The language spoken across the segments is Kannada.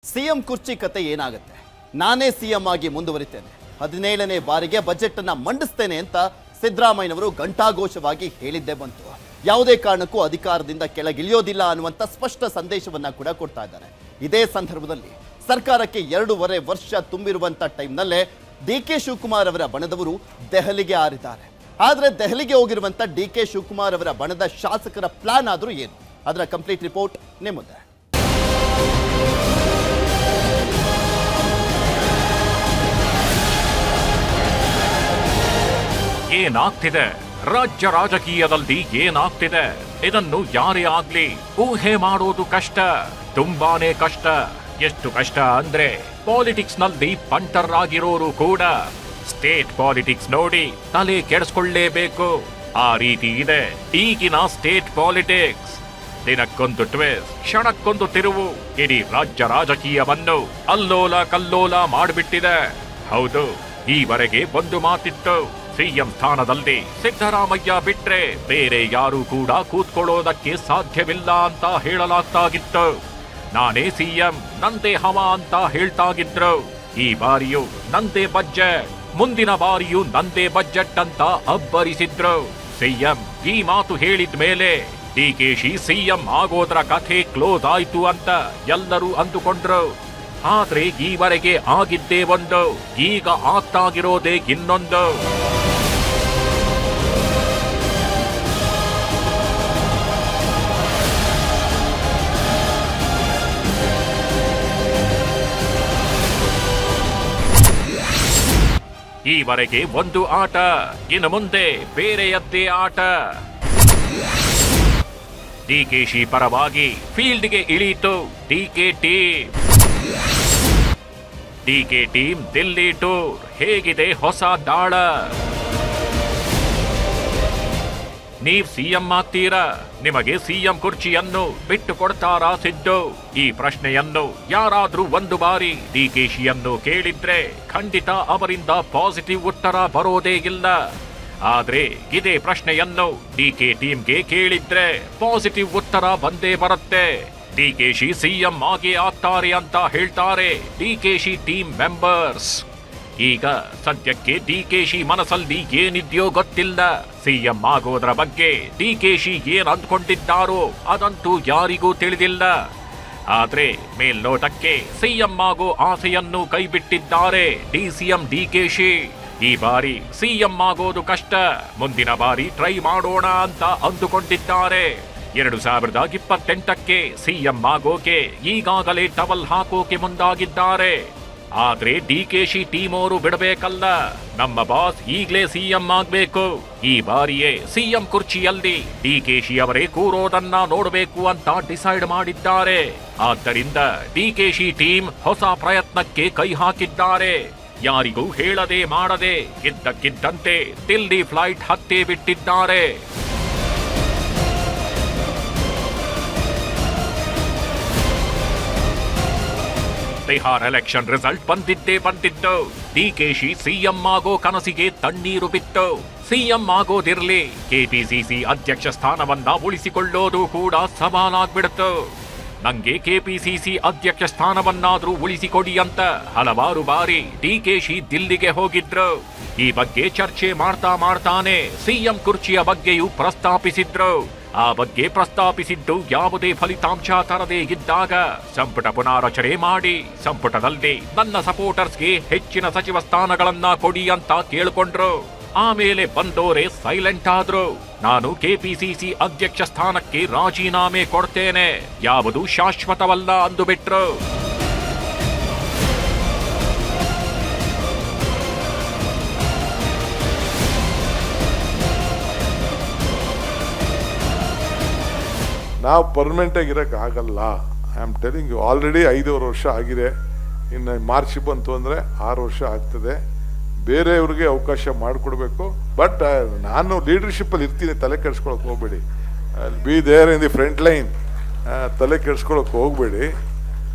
ಸಿಎಂ ಕುರ್ಚಿ ಕತೆ ಏನಾಗುತ್ತೆ? ನಾನೇ ಸಿಎಂ ಆಗಿ ಮುಂದುವರಿತೇನೆ, 17ನೇ ಬಾರಿಗೆ ಬಜೆಟ್ ಅನ್ನು ಮಂಡಿಸ್ತೇನೆ ಅಂತ ಸಿದ್ದರಾಮಯ್ಯನವರು ಘಂಟಾಘೋಷವಾಗಿ ಹೇಳಿದ್ದೇ ಬಂತು. ಯಾವುದೇ ಕಾರಣಕ್ಕೂ ಅಧಿಕಾರದಿಂದ ಕೆಳಗಿಳಿಯೋದಿಲ್ಲ ಅನ್ನುವಂತ ಸ್ಪಷ್ಟ ಸಂದೇಶವನ್ನ ಕೂಡ ಕೊಡ್ತಾ ಇದ್ದಾರೆ. ಇದೇ ಸಂದರ್ಭದಲ್ಲಿ ಸರ್ಕಾರಕ್ಕೆ 2.5 ವರ್ಷ ತುಂಬಿರುವಂತ ಟೈಮ್ನಲ್ಲೇ ಡಿ.ಕೆ. ಶಿವಕುಮಾರ್ ಅವರ ಬಣದವರು ದೆಹಲಿಗೆ ಹಾರಿದ್ದಾರೆ. ಆದರೆ ದೆಹಲಿಗೆ ಹೋಗಿರುವಂತ ಡಿ.ಕೆ. ಶಿವಕುಮಾರ್ ಅವರ ಬಣದ ಶಾಸಕರ ಪ್ಲಾನ್ ಆದರೂ ಏನು? ಅದರ ಕಂಪ್ಲೀಟ್ ರಿಪೋರ್ಟ್ ನಿಮ್ಮ ಮುಂದೆ. ಏನಾಗ್ತಿದೆ ರಾಜ್ಯ ರಾಜಕೀಯದಲ್ಲಿ? ಏನಾಗ್ತಿದೆ ಇದನ್ನು ಯಾರೇ ಆಗ್ಲಿ ಊಹೆ ಮಾಡೋದು ಕಷ್ಟ, ತುಂಬಾನೇ ಕಷ್ಟ. ಎಷ್ಟು ಕಷ್ಟ ಅಂದ್ರೆ ಪಾಲಿಟಿಕ್ಸ್ ನಲ್ಲಿ ಪಂಟರ್ ಆಗಿರೋರು ಕೂಡ ಸ್ಟೇಟ್ ಪಾಲಿಟಿಕ್ಸ್ ನೋಡಿ ತಲೆ ಕೆಡಿಸ್ಕೊಳ್ಳೇಬೇಕು. ಆ ರೀತಿ ಇದೆ ಈಗಿನ ಸ್ಟೇಟ್ ಪಾಲಿಟಿಕ್ಸ್. ದಿನಕ್ಕೊಂದು ಟ್ವಿಸ್ಟ್, ಕ್ಷಣಕ್ಕೊಂದು ತಿರುವು ಇಡೀ ರಾಜ್ಯ ರಾಜಕೀಯವನ್ನು ಅಲ್ಲೋಲ ಕಲ್ಲೋಲ ಮಾಡಿಬಿಟ್ಟಿದೆ. ಹೌದು, ಈವರೆಗೆ ಒಂದು ಮಾತಿತ್ತು, ಸಿಎಂ ಸ್ಥಾನದಲ್ಲಿ ಸಿದ್ದರಾಮಯ್ಯ ಬಿಟ್ರೆ ಬೇರೆ ಯಾರು ಕೂಡ ಕೂತ್ಕೊಳ್ಳೋದಕ್ಕೆ ಸಾಧ್ಯವಿಲ್ಲ ಅಂತ ಹೇಳಲಾಗ್ತಾಗಿತ್ತು. ನಾನೇ ಸಿಎಂ, ನಂದೇ ಹವಾ ಅಂತ ಹೇಳ್ತಾಗಿದ್ರು. ಈ ಬಾರಿಯೂ ನಂದೇ ಬಜೆಟ್, ಮುಂದಿನ ಬಾರಿಯೂ ನಂದೇ ಬಜೆಟ್ ಅಂತ ಅಬ್ಬರಿಸಿದ್ರು. ಸಿಎಂ ಈ ಮಾತು ಹೇಳಿದ ಮೇಲೆ ಡಿ.ಕೆ.ಶಿ ಸಿಎಂ ಆಗೋದ್ರ ಕಥೆ ಕ್ಲೋಸ್ ಆಯ್ತು ಅಂತ ಎಲ್ಲರೂ ಅಂದುಕೊಂಡ್ರು. ಆದ್ರೆ ಈವರೆಗೆ ಆಗಿದ್ದೇ ಒಂದು, ಈಗ ಆಗ್ತಾಗಿರೋದೇ ಇನ್ನೊಂದು. ಈವರೆಗೆ ಒಂದು ಆಟ, ಇನ್ನು ಮುಂದೆ ಬೇರೆಯದ್ದೇ ಆಟ. ಡಿ.ಕೆ.ಶಿ ಪರವಾಗಿ ಫೀಲ್ಡ್ಗೆ ಇಳೀತು DK team. DK team Delhi tour. ಹೇಗಿದೆ ಹೊಸ ದಾಳ? ನೀವ್ ಸಿಎಂ ಆಗ್ತೀರಾ? ನಿಮಗೆ ಸಿಎಂ ಕುರ್ಚಿಯನ್ನು ಬಿಟ್ಟು ಕೊಡ್ತಾರಾ ಸಿದ್ದು? ಈ ಪ್ರಶ್ನೆಯನ್ನು ಯಾರಾದ್ರೂ ಒಂದು ಬಾರಿ ಡಿ.ಕೆ.ಶಿಯನ್ನು ಕೇಳಿದ್ರೆ ಖಂಡಿತ ಅವರಿಂದ ಪಾಸಿಟಿವ್ ಉತ್ತರ ಬರೋದೇ ಇಲ್ಲ. ಆದ್ರೆ ಇದೇ ಪ್ರಶ್ನೆಯನ್ನು ಡಿ.ಕೆ ಟೀಮ್ಗೆ ಕೇಳಿದ್ರೆ ಪಾಸಿಟಿವ್ ಉತ್ತರ ಬಂದೇ ಬರುತ್ತೆ. ಡಿ.ಕೆ.ಶಿ ಸಿಎಂ ಆಗೇ ಆಗ್ತಾರೆ ಅಂತ ಹೇಳ್ತಾರೆ ಡಿ.ಕೆ.ಶಿ ಟೀಮ್ ಮೆಂಬರ್ಸ್. ಈಗ ಸದ್ಯಕ್ಕೆ ಡಿ.ಕೆ.ಶಿ ಮನಸ್ಸಲ್ಲಿ ಏನಿದ್ಯೋ ಗೊತ್ತಿಲ್ಲ. ಸಿಎಂ ಆಗೋದ್ರ ಬಗ್ಗೆ ಡಿ.ಕೆ.ಶಿ ಏನ್ ಅಂದ್ಕೊಂಡಿದ್ದಾರೋ ಅದಂತೂ ಯಾರಿಗೂ ತಿಳಿದಿಲ್ಲ. ಆದ್ರೆ ಮೇಲ್ನೋಟಕ್ಕೆ ಸಿಎಂ ಆಗೋ ಆಸೆಯನ್ನು ಕೈಬಿಟ್ಟಿದ್ದಾರೆ ಡಿ.ಸಿ.ಎಂ ಡಿ.ಕೆ.ಶಿ. ಈ ಬಾರಿ ಸಿಎಂ ಆಗೋದು ಕಷ್ಟ, ಮುಂದಿನ ಬಾರಿ ಟ್ರೈ ಮಾಡೋಣ ಅಂತ ಅಂದುಕೊಂಡಿದ್ದಾರೆ. 2028ಕ್ಕೆ ಸಿಎಂ ಆಗೋಕೆ ಈಗಾಗಲೇ ಟವಲ್ ಹಾಕೋಕೆ ಮುಂದಾಗಿದ್ದಾರೆ. ಆದ್ರೆ ಡಿ.ಕೆ.ಶಿ ಟೀಮ್ ಅವರು ಬಿಡಬೇಕಲ್ಲ, ನಮ್ಮ ಬಾಸ್ ಈಗ್ಲೇ ಸಿಎಂ ಆಗ್ಬೇಕು, ಈ ಬಾರಿಯೇ ಸಿಎಂ ಕುರ್ಚಿಯಲ್ಲಿ ಡಿ.ಕೆ.ಶಿ ಅವರೇ ಕೂರೋದನ್ನ ನೋಡಬೇಕು ಅಂತ ಡಿಸೈಡ್ ಮಾಡಿದ್ದಾರೆ. ಆದ್ದರಿಂದ ಡಿ.ಕೆ.ಶಿ ಟೀಮ್ ಹೊಸ ಪ್ರಯತ್ನಕ್ಕೆ ಕೈ ಹಾಕಿದ್ದಾರೆ. ಯಾರಿಗೂ ಹೇಳದೆ ಮಾಡದೆ ಇದ್ದಕ್ಕಿದ್ದಂತೆ ದಿಲ್ಲಿ ಫ್ಲೈಟ್ ಹತ್ತೇ ಬಿಟ್ಟಿದ್ದಾರೆ. ಬಿಹಾರ್ ಎಲೆಕ್ಷನ್ ರಿಸಲ್ಟ್ ಬಂದಿದ್ದು ಡಿ.ಕೆ.ಶಿ ಸಿಎಂ ಆಗೋ ಕನಸಿಗೆ ತಣ್ಣೀರು ಬಿತ್ತು. ಸಿಎಂ ಆಗೋದಿರ್ಲಿ, ಕೆಪಿಸಿಸಿ ಅಧ್ಯಕ್ಷ ಸ್ಥಾನವನ್ನ ಉಳಿಸಿಕೊಳ್ಳೋದು ಕೂಡ ಸವಾಲಾಗ್ಬಿಡ್ತು. ನಂಗೆ ಕೆಪಿಸಿಸಿ ಅಧ್ಯಕ್ಷ ಸ್ಥಾನವನ್ನಾದ್ರೂ ಉಳಿಸಿಕೊಡಿ ಅಂತ ಹಲವಾರು ಬಾರಿ ಡಿ.ಕೆ.ಶಿ ದಿಲ್ಲಿಗೆ ಹೋಗಿದ್ರು. ಈ ಬಗ್ಗೆ ಚರ್ಚೆ ಮಾಡ್ತಾನೆ ಸಿಎಂ ಕುರ್ಚಿಯ ಬಗ್ಗೆಯೂ ಪ್ರಸ್ತಾಪಿಸಿದ್ರು. ಆ ಬಗ್ಗೆ ಪ್ರಸ್ತಾಪಿಸಿದ್ದು ಯಾವುದೇ ಫಲಿತಾಂಶ ತರದೇ ಇದ್ದಾಗ ಸಂಪುಟ ಪುನಾರಚನೆ ಮಾಡಿ ಸಂಪುಟದಲ್ಲಿ ನನ್ನ ಸಪೋರ್ಟರ್ಸ್ಗೆ ಹೆಚ್ಚಿನ ಸಚಿವ ಸ್ಥಾನಗಳನ್ನ ಕೊಡಿ ಅಂತ ಕೇಳ್ಕೊಂಡ್ರು. ಆಮೇಲೆ ಬಂದೋರೆ ಸೈಲೆಂಟ್ ಆದ್ರು. ನಾನು ಕೆಪಿಸಿಸಿ ಅಧ್ಯಕ್ಷ ಸ್ಥಾನಕ್ಕೆ ರಾಜೀನಾಮೆ ಕೊಡ್ತೇನೆ, ಯಾವುದು ಶಾಶ್ವತವಲ್ಲ ಅಂದುಬಿಟ್ರು. ನಾವು ಪರ್ಮನೆಂಟಾಗಿ ಇರೋಕ್ಕೆ ಆಗಲ್ಲ. I am telling you, already 5.5 ವರ್ಷ ಆಗಿದೆ. ಇನ್ನು ಮಾರ್ಚ್ ಬಂತು ಅಂದರೆ 6 ವರ್ಷ ಆಗ್ತದೆ. ಬೇರೆಯವ್ರಿಗೆ ಅವಕಾಶ ಮಾಡಿಕೊಡ್ಬೇಕು. ಬಟ್ ನಾನು ಲೀಡರ್ಶಿಪ್ಪಲ್ಲಿ ಇರ್ತೀನಿ, ತಲೆ ಕೆಡಿಸ್ಕೊಳಕ್ಕೆ ಹೋಗಬೇಡಿ. Be there in the front line, ತಲೆ ಕೆಡಿಸ್ಕೊಳಕ್ಕೆ ಹೋಗಬೇಡಿ.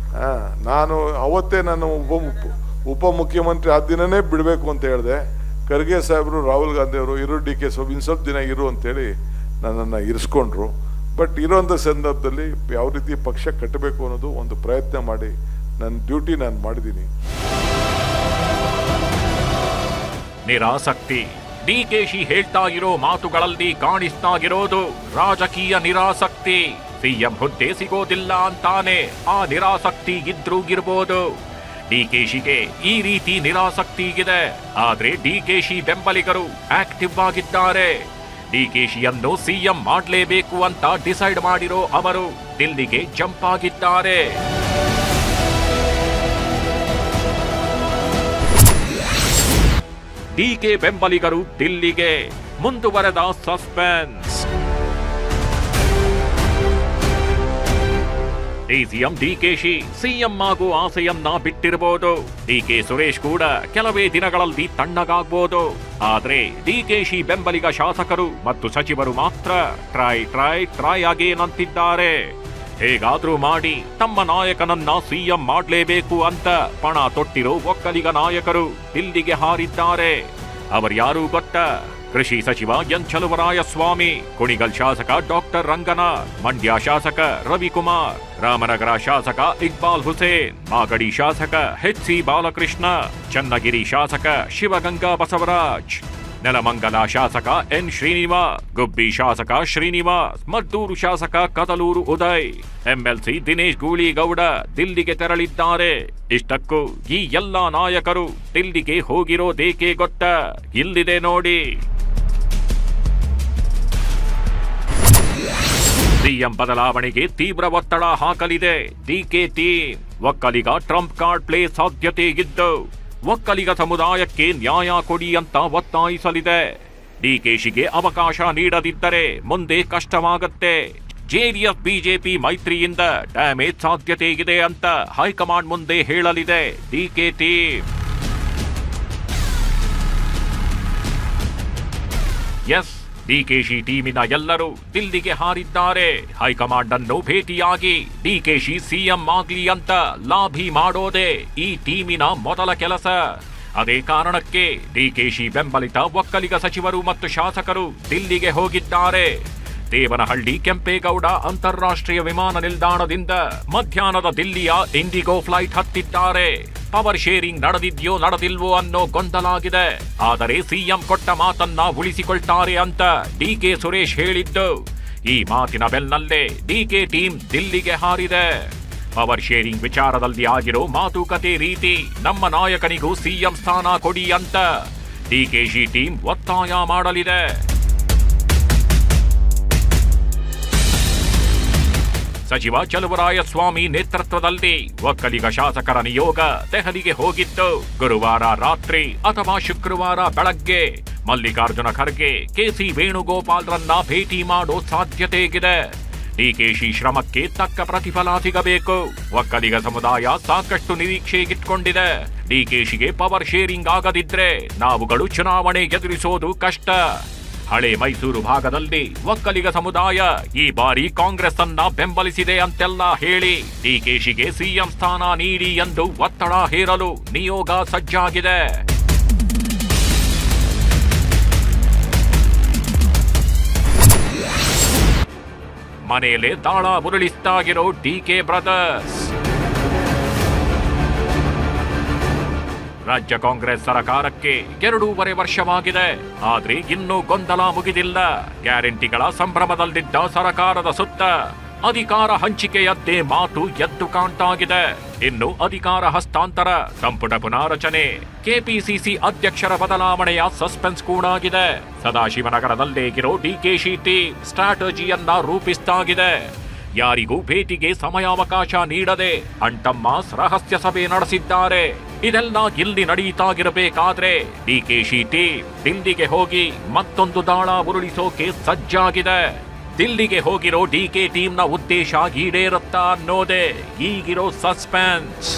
ನಾನು ಅವತ್ತೇ ನಾನು ಉಪಮುಖ್ಯಮಂತ್ರಿ ಆದ ದಿನನೇ ಬಿಡಬೇಕು ಅಂತ ಹೇಳಿದೆ. ಖರ್ಗೆ ಸಾಹೇಬರು, ರಾಹುಲ್ ಗಾಂಧಿ ಅವರು ಇರು ಡಿ.ಕೆ ಇನ್ನು ಸ್ವಲ್ಪ ದಿನ ಇರು ಅಂತೇಳಿ ನನ್ನನ್ನು ಇರಿಸ್ಕೊಂಡ್ರು. ಬಟ್ ಇರೋಂಥ ಸಂದರ್ಭದಲ್ಲಿ ಯಾವ ರೀತಿ ಪಕ್ಷ ಕಟ್ಟಬೇಕು ಅನ್ನೋದು ಒಂದು ಪ್ರಯತ್ನ ಮಾಡಿ ನನ್ನ ಡ್ಯೂಟಿ ನಾನು ಮಾಡಿದ್ದೀನಿ. ನಿರಾಸಕ್ತಿ. ಡಿಕೆಶಿ ಹೇಳ್ತಾ ಇರೋ ಮಾತುಗಳಲ್ಲಿ ಕಾಣಿಸ್ತಾ ಇರೋದು ರಾಜಕೀಯ ನಿರಾಸಕ್ತಿ. ಸಿಎಂ ಹುದ್ದೆ ಸಿಗೋದಿಲ್ಲ ಅಂತಾನೆ ಆ ನಿರಾಸಕ್ತಿ ಇದ್ರೂ ಇರ್ಬೋದು. ಡಿಕೆಶಿಗೆ ಈ ರೀತಿ ನಿರಾಸಕ್ತಿ ಇದೆ. ಆದ್ರೆ ಡಿಕೆಶಿ ಬೆಂಬಲಿಗರು ಆಕ್ಟಿವ್ ಆಗಿದ್ದಾರೆ. ಡಿಕೆಶಿಯನ್ನು ಸಿಎಂ ಮಾಡಲೇಬೇಕು ಅಂತ ಡಿಸೈಡ್ ಮಾಡಿರೋ ಅವರು ದಿಲ್ಲಿಗೆ ಜಂಪ್ ಆಗಿದ್ದಾರೆ. ಡಿಕೆ ಬೆಂಬಲಿಗರು ದಿಲ್ಲಿಗೆ, ಮುಂದುವರೆದ ಸಸ್ಪೆನ್ಸ್. ಡಿಸಿಎಂ ಡಿಕೆಶಿ ಸಿಎಂ ಆಗೋ ಆಸೆಯನ್ನ ಬಿಟ್ಟಿರಬಹುದು. ಡಿಕೆ ಸುರೇಶ್ ಕೂಡ ಕೆಲವೇ ದಿನಗಳಲ್ಲಿ ತಣ್ಣಗಾಗಬಹುದು. ಆದ್ರೆ ಡಿಕೆಶಿ ಬೆಂಬಲಿಗ ಶಾಸಕರು ಮತ್ತು ಸಚಿವರು ಮಾತ್ರ ಟ್ರೈ ಆಗೇನಂತಿದ್ದಾರೆ. ಹೇಗಾದ್ರೂ ಮಾಡಿ ತಮ್ಮ ನಾಯಕನನ್ನ ಸಿಎಂ ಮಾಡಲೇಬೇಕು ಅಂತ ಪಣ ತೊಟ್ಟಿರೋ ಒಕ್ಕಲಿಗ ನಾಯಕರು ದಿಲ್ಲಿಗೆ ಹಾರಿದ್ದಾರೆ. ಅವರ್ಯಾರು ಗೊತ್ತಾ? ಕೃಷಿ ಸಚಿವ ಎನ್ ಚಲುವರಾಯಸ್ವಾಮಿ, ಕುಣಿಗಲ್ ಶಾಸಕ ಡಾಕ್ಟರ್ ರಂಗನಾಥ್, ಮಂಡ್ಯ ಶಾಸಕ ರವಿಕುಮಾರ್, ರಾಮನಗರ ಶಾಸಕ ಇಕ್ಬಾಲ್ ಹುಸೇನ್, ಮಾಗಡಿ ಶಾಸಕ ಎಚ್.ಸಿ. ಬಾಲಕೃಷ್ಣ, ಚನ್ನಗಿರಿ ಶಾಸಕ ಶಿವಗಂಗಾ ಬಸವರಾಜ್, ನೆಲಮಂಗಲ ಶಾಸಕ ಎನ್ ಶ್ರೀನಿವಾಸ್, ಗುಬ್ಬಿ ಶಾಸಕ ಶ್ರೀನಿವಾಸ್, ಮದ್ದೂರು ಶಾಸಕ ಕದಲೂರು ಉದಯ್, ಎಂಎಲ್ಸಿ ದಿನೇಶ್ ಗೂಳಿಗೌಡ ದಿಲ್ಲಿಗೆ ತೆರಳಿದ್ದಾರೆ. ಇಷ್ಟಕ್ಕೂ ಈ ಎಲ್ಲಾ ನಾಯಕರು ದಿಲ್ಲಿಗೆ ಹೋಗಿರೋದೇಕೆ ಗೊತ್ತಾ? ಇಲ್ಲಿದೆ ನೋಡಿ. ಸಿಎಂ ಬದಲಾವಣೆಗೆ ತೀವ್ರ ಒತ್ತಡ ಹಾಕಲಿದೆ DK team. Okkaliga trump card play ಸಾಧ್ಯತೆ ಇದ್ದು ಒಕ್ಕಲಿಗ ಸಮುದಾಯಕ್ಕೆ ನ್ಯಾಯ ಕೊಡಿ ಅಂತ ಒತ್ತಾಯಿಸಲಿದೆ. ಡಿಕೆಶಿಗೆ ಅವಕಾಶ ನೀಡದಿದ್ದರೆ ಮುಂದೆ ಕಷ್ಟವಾಗುತ್ತೆ. ಜೆಡಿಎಸ್ ಬಿಜೆಪಿ ಮೈತ್ರಿಯಿಂದ ಡ್ಯಾಮೇಜ್ ಸಾಧ್ಯತೆ ಇದೆ ಅಂತ ಹೈಕಮಾಂಡ್ ಮುಂದೆ ಹೇಳಲಿದೆ ಡಿಕೆ ಟೀಮ್. ಎಸ್, ಡಿಕೆಶಿ ಟೀಮಿನ ಎಲ್ಲರೂ ದಿಲ್ಲಿಗೆ ಹಾರಿದ್ದಾರೆ. ಹೈಕಮಾಂಡ್ ಅನ್ನು ಭೇಟಿಯಾಗಿ ಡಿಕೆಶಿ ಸಿಎಂ ಆಗ್ಲಿ ಅಂತ ಲಾಭಿ ಮಾಡೋದೇ ಈ ಟೀಮಿನ ಮೊದಲ ಕೆಲಸ. ಅದೇ ಕಾರಣಕ್ಕೆ ಡಿಕೆಶಿ ಬೆಂಬಲಿತ ಒಕ್ಕಲಿಗ ಸಚಿವರು ಮತ್ತು ಶಾಸಕರು ದಿಲ್ಲಿಗೆ ಹೋಗಿದ್ದಾರೆ. ದೇವನಹಳ್ಳಿ ಕೆಂಪೇಗೌಡ ಅಂತಾರಾಷ್ಟ್ರೀಯ ವಿಮಾನ ನಿಲ್ದಾಣದಿಂದ ಮಧ್ಯಾಹ್ನದ ದಿಲ್ಲಿಯ ಇಂಡಿಗೋ ಫ್ಲೈಟ್ ಹತ್ತಿದ್ದಾರೆ. ಪವರ್ ಶೇರಿಂಗ್ ನಡೆದಿದ್ಯೋ ನಡೆದಿಲ್ವೋ ಅನ್ನೋ ಗೊಂದಲ ಆಗಿದೆ. ಆದರೆ ಸಿಎಂ ಕೊಟ್ಟ ಮಾತನ್ನ ಉಳಿಸಿಕೊಳ್ತಾರೆ ಅಂತ ಡಿಕೆ ಸುರೇಶ್ ಹೇಳಿದ್ದು. ಈ ಮಾತಿನ ಬೆನ್ನಲ್ಲೇ ಡಿಕೆ ಟೀಮ್ ದಿಲ್ಲಿಗೆ ಹಾರಿದೆ. ಪವರ್ ಶೇರಿಂಗ್ ವಿಚಾರದಲ್ಲಿ ಆಗಿರೋ ಮಾತುಕತೆ ರೀತಿ ನಮ್ಮ ನಾಯಕನಿಗೂ ಸಿಎಂ ಸ್ಥಾನ ಕೊಡಿ ಅಂತ ಡಿಕೆಶಿ ಟೀಮ್ ಒತ್ತಾಯ ಮಾಡಲಿದೆ. ಸಚಿವ ಚಲುವರಾಯಸ್ವಾಮಿ ನೇತೃತ್ವದಲ್ಲಿ ಒಕ್ಕಲಿಗ ಶಾಸಕರ ನಿಯೋಗ ದೆಹಲಿಗೆ ಹೋಗಿದ್ದು ಗುರುವಾರ ರಾತ್ರಿ ಅಥವಾ ಶುಕ್ರವಾರ ಬೆಳಗ್ಗೆ ಮಲ್ಲಿಕಾರ್ಜುನ ಖರ್ಗೆ, ಕೆಸಿ ವೇಣುಗೋಪಾಲ್ರನ್ನ ಭೇಟಿ ಮಾಡೋ ಸಾಧ್ಯತೆ ಇದೆ. ಡಿಕೆಶಿ ಶ್ರಮಕ್ಕೆ ತಕ್ಕ ಪ್ರತಿಫಲ ಸಿಗಬೇಕು. ಒಕ್ಕಲಿಗ ಸಮುದಾಯ ಸಾಕಷ್ಟು ನಿರೀಕ್ಷೆ ಇಟ್ಕೊಂಡಿದೆ. ಡಿಕೆಶಿಗೆ ಪವರ್ ಶೇರಿಂಗ್ ಆಗದಿದ್ರೆ ನಾವುಗಳು ಚುನಾವಣೆ ಎದುರಿಸೋದು ಕಷ್ಟ. ಹಳೆ ಮೈಸೂರು ಭಾಗದಲ್ಲಿ ಒಕ್ಕಲಿಗ ಸಮುದಾಯ ಈ ಬಾರಿ ಕಾಂಗ್ರೆಸ್ ಅನ್ನ ಬೆಂಬಲಿಸಿದೆ ಅಂತೆಲ್ಲ ಹೇಳಿ ಡಿಕೆಶಿಗೆ ಸಿಎಂ ಸ್ಥಾನ ನೀಡಿ ಎಂದು ಒತ್ತಡ ಹೇರಲು ನಿಯೋಗ ಸಜ್ಜಾಗಿದೆ. ಮನೆಯಲ್ಲೇ ದಾಳ ಉರುಳಿಸ್ತಾಗಿರೋ ಡಿಕೆ ಬ್ರದರ್ಸ್. ರಾಜ್ಯ ಕಾಂಗ್ರೆಸ್ ಸರ್ಕಾರಕ್ಕೆ 2.5 ವರ್ಷವಾಗಿದೆ. ಆದ್ರೆ ಇನ್ನೂ ಗೊಂದಲ ಮುಗಿದಿಲ್ಲ. ಗ್ಯಾರಂಟಿಗಳ ಸಂಭ್ರಮದಲ್ಲಿದ್ದ ಸರ್ಕಾರದ ಸುತ್ತ ಅಧಿಕಾರ ಹಂಚಿಕೆಯದ್ದೇ ಮಾತು ಎದ್ದು ಕಾಣ್ತಾಗಿದೆ. ಇನ್ನು ಅಧಿಕಾರ ಹಸ್ತಾಂತರ, ಸಂಪುಟ ಪುನಾರಚನೆ, ಕೆಪಿಸಿಸಿ ಅಧ್ಯಕ್ಷರ ಬದಲಾವಣೆಯ ಸಸ್ಪೆನ್ಸ್ ಕೂಡ ಆಗಿದೆ. ಸದಾಶಿವನಗರದಲ್ಲೇ ಇರೋ ಡಿಕೆಶಿ ಟೀಮ್ ಸ್ಟ್ರಾಟಜಿಯನ್ನ ರೂಪಿಸ್ತಾಗಿದೆ. ಯಾರಿಗೂ ಭೇಟಿಗೆ ಸಮಯಾವಕಾಶ ನೀಡದೆ ಅಂಟಮ್ಮಾಸ್ ರಹಸ್ಯ ಸಭೆ ನಡೆಸಿದ್ದಾರೆ. ಇದೆಲ್ಲ ಇಲ್ಲಿ ನಡೀತಾಗಿರಬೇಕಾದ್ರೆ ಡಿಕೆಶಿ ಟೀಮ್ ದಿಲ್ಲಿಗೆ ಹೋಗಿ ಮತ್ತೊಂದು ದಾಳ ಉರುಳಿಸೋಕೆ ಸಜ್ಜಾಗಿದೆ. ದಿಲ್ಲಿಗೆ ಹೋಗಿರೋ ಡಿಕೆ ಟೀಮ್ನ ಉದ್ದೇಶ ಈಡೇರುತ್ತಾ ಅನ್ನೋದೇ ಈಗಿರೋ ಸಸ್ಪೆನ್ಸ್.